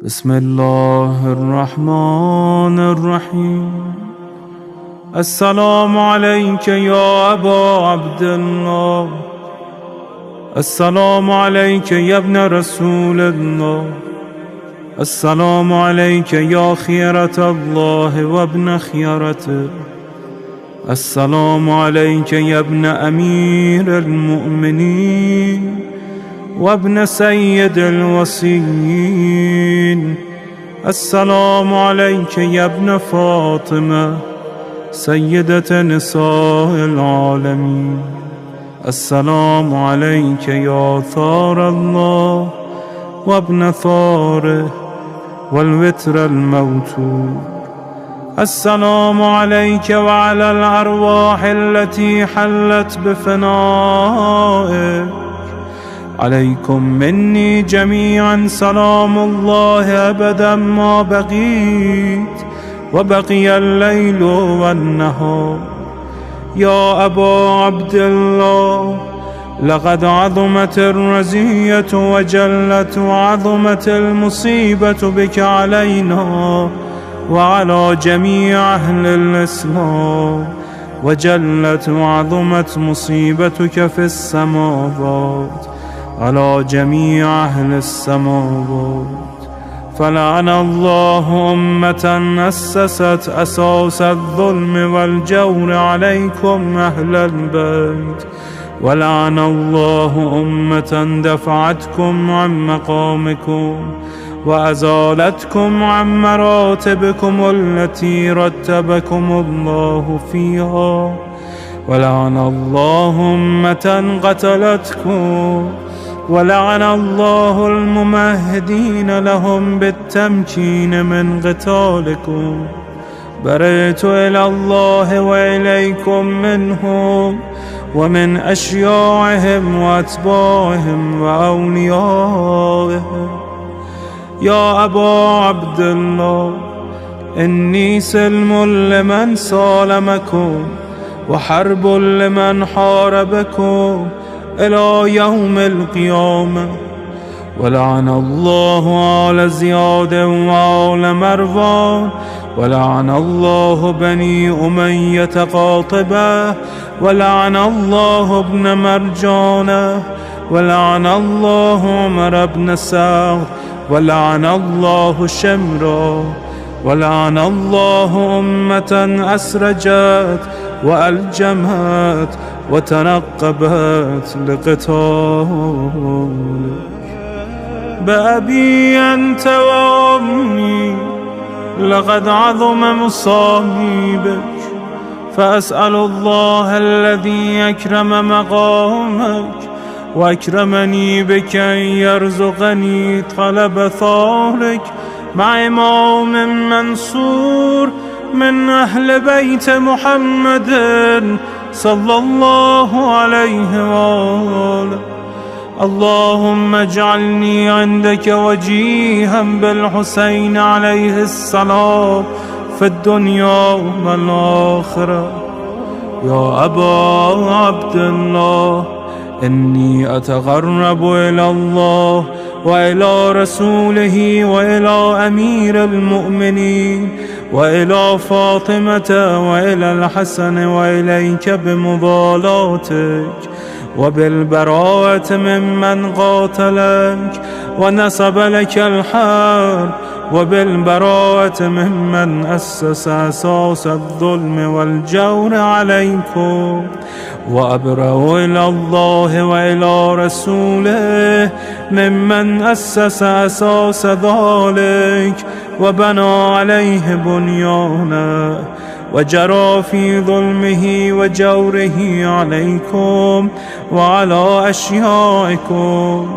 بسم الله الرحمن الرحيم. السلام عليك يا أبا عبد الله، السلام عليك يا ابن رسول الله، السلام عليك يا خيرة الله وابن خيرته، السلام عليك يا ابن أمير المؤمنين وابن سيد الوصيين، السلام عليك يا ابن فاطمة سيدة نساء العالمين، السلام عليك يا ثار الله وابن ثاره والوتر الموتور، السلام عليك وعلى الأرواح التي حلت بفنائك، عليكم مني جميعا سلام الله أبدا ما بقيت وبقي الليل والنهار. يا أبا عبد الله، لقد عظمت الرزية وجلت وعظمت المصيبة بك علينا وعلى جميع أهل الإسلام، وجلت وعظمت مصيبتك في السماوات على جميع أهل السماوات. فلعن الله أمة أسست أساس الظلم والجور عليكم أهل البيت، ولعن الله أمة دفعتكم عن مقامكم وأزالتكم عن مراتبكم التي رتبكم الله فيها، ولعن الله أمة قتلتكم، ولعن الله الممهدين لهم بالتمكين من قتالكم. برئت إلى الله وإليكم منهم ومن أشياعهم وأتباعهم وأوليائهم. يا أبا عبد الله، إني سلم لمن سالمكم وحرب لمن حاربكم إلى يوم القيامة. ولعن الله آل زياد وآل مروان، ولعن الله بني أمية قاطبة، ولعن الله ابن مرجانة، ولعن الله عمر بن سعد، ولعن الله شمرا، ولعن الله أمة أسرجت وألجمت وتنقبت لقتالك. بأبي أنت وأمي لقد عظم مصابك، فأسأل الله الذي أكرم مقامك وأكرمني بك أن يرزقني طلب ثارك مع إمام منصور من أهل بيت محمد صلى الله عليه وآله. اللهم اجعلني عندك وجيها بالحسين عليه السلام في الدنيا والآخرة. يا أبا عبد الله، إني أتقرب إلى الله وإلى رسوله وإلى أمير المؤمنين وإلى فاطمة وإلى الحسن وإليك بمضالاتك وبالبراءة ممن قاتلك ونسب لك الحرب، وبالبراءة ممن أسس أساس الظلم والجور عليكم. وأبرأ إلى الله وإلى رسوله ممن أسس أساس ذلك وبنى عليه بنيانه وجرى في ظلمه وجوره عليكم وعلى أشيائكم.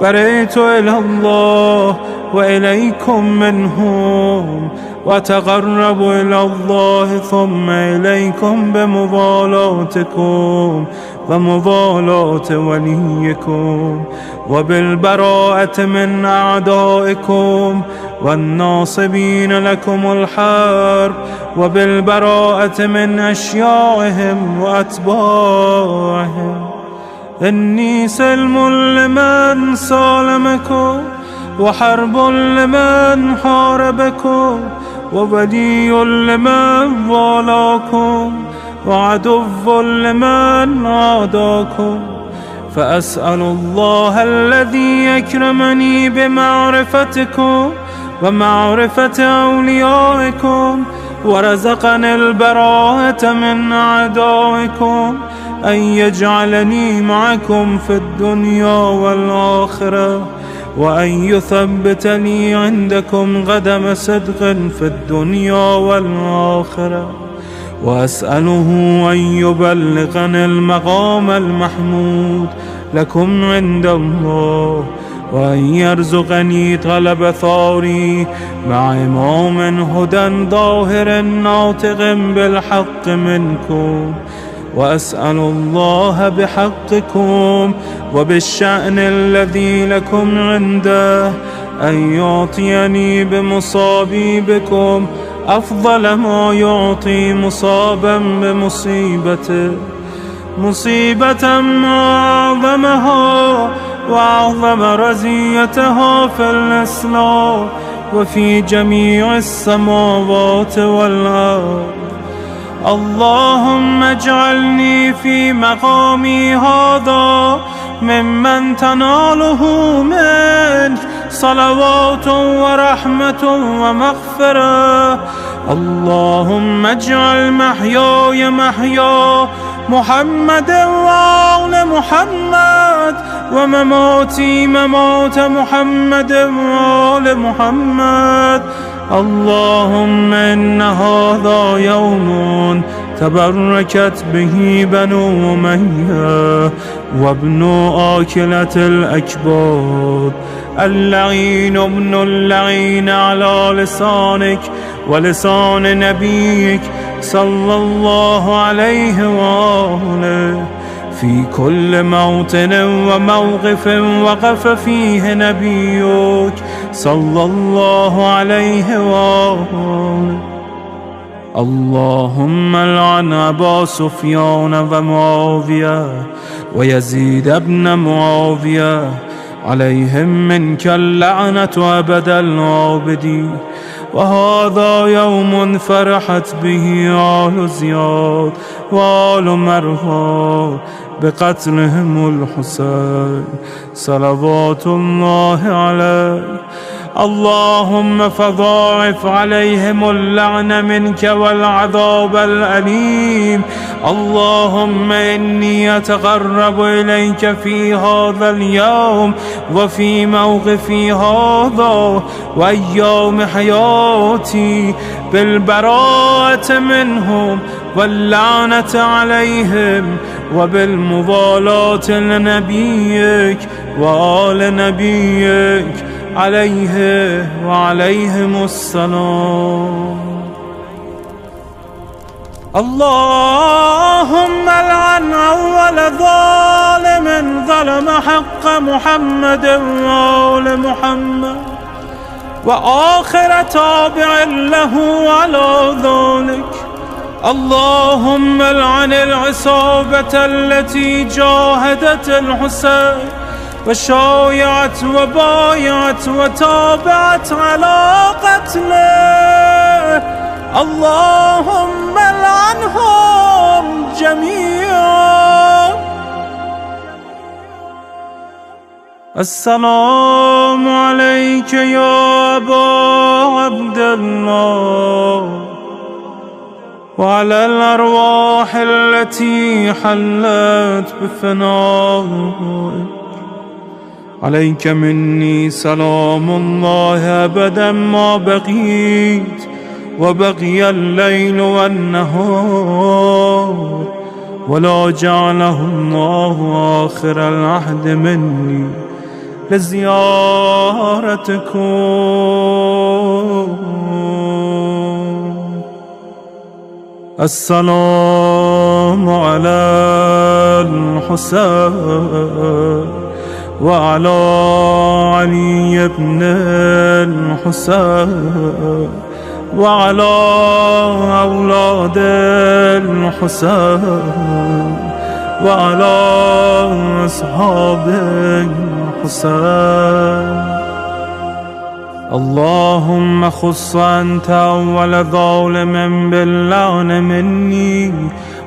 برئت إلى الله وإليكم منهم، وتقرب إلى الله ثم إليكم بمضالاتكم ومضالاة وليكم، وبالبراءة من أعدائكم والناصبين لكم الحرب، وبالبراءة من أشيائهم وأتباعهم. إني سلم لمن سالمكم وحرب لمن حاربكم وولي لمن والاكم وعدو لمن عاداكم. فأسأل الله الذي يكرمني بمعرفتكم ومعرفة أوليائكم ورزقني البراءة من أعدائكم أن يجعلني معكم في الدنيا والآخرة، وأن يثبتني عندكم قدم صدق في الدنيا والآخرة. وأسأله أن يبلغني المقام المحمود لكم عند الله، وأن يرزقني طلب ثاري مع إمام هدى ظاهر ناطق بالحق منكم. وأسأل الله بحقكم وبالشأن الذي لكم عنده أن يعطيني بمصابي بكم أفضل ما يعطي مصابا بمصيبته، مصيبة ما أعظمها وأعظم رزيتها في الإسلام وفي جميع السماوات والأرض. اللهم اجعلني في مقامي هذا ممن تناله منك صلوات ورحمة ومغفرة. اللهم اجعل محياي محيا محمد وآل محمد، ومماتي ممات محمد وآل محمد. اللهم إن هذا يوم تبركت به بنو أمية وابن آكلة الأكباد، اللعين ابن اللعين على لسانك ولسان نبيك صلى الله عليه وآله. في كل موطن وموقف وقف فيه نبيك صلى الله عليه وآله. اللهم لعن أبا سفيان ومعاوية ويزيد بن معاوية، عليهم منك اللعنة أبد العابدين. وهذا يوم فرحت به آل زياد وآل مروان بقتلهم الحسين صلوات الله عليه. اللهم فضاعف عليهم اللعن منك والعذاب الأليم. اللهم إني أتقرب إليك في هذا اليوم وفي موقفي هذا وأيام حياتي بالبراءة منهم واللعنة عليهم وبالموالاة لنبيك وآل نبيك عليه وعليهم السلام. اللهم لعن أول ظالم ظلم حق محمد وآل محمد، وآخر تابع له على ذلك. اللهم لعن العصابة التي جاهدت الحسين وشايعت وبايعت وتابعت على قتله. اللهم لعنهم جميعا. السلام عليك يا أبا عبد الله، وعلى الأرواح التي حلت بفنائك. عليك مني سلام الله أبدا ما بقيت وبقي الليل والنهار، ولا جعله الله آخر العهد مني لزيارتكم. السلام على الحسين وعلى علي بن الحسين وعلى أولاد الحسين وعلى أصحاب الحسين. اللهم خص أنت أول ظالم باللعن مني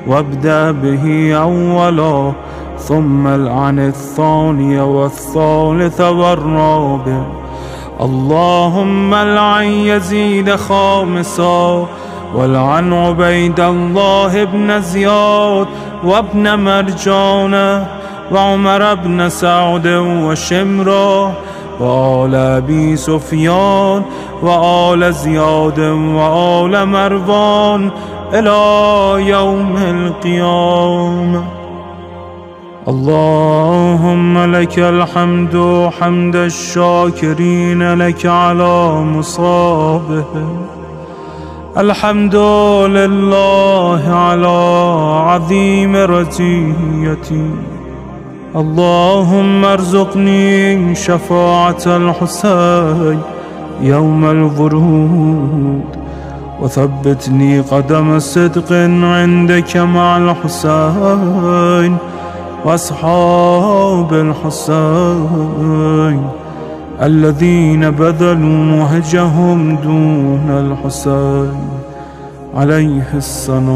وابدأ به أولا، ثم العن الثاني والثالث والرابع. اللهم العن يزيد خامسا، والعن عبيد الله بن زياد وابن مرجان وعمر بن سعد وشمرا وآل أبي سفيان وآل زياد وآل مروان إلى يوم القيامة. اللهم لك الحمد حمد الشاكرين لك على مصابه، الحمد لله على عظيم رزيتي. اللهم ارزقني شفاعة الحسين يوم الورود، وثبتني قدم صدق عندك مع الحسين وأصحاب الحسين الذين بذلوا وهجهم دون الحسين عليه السلام.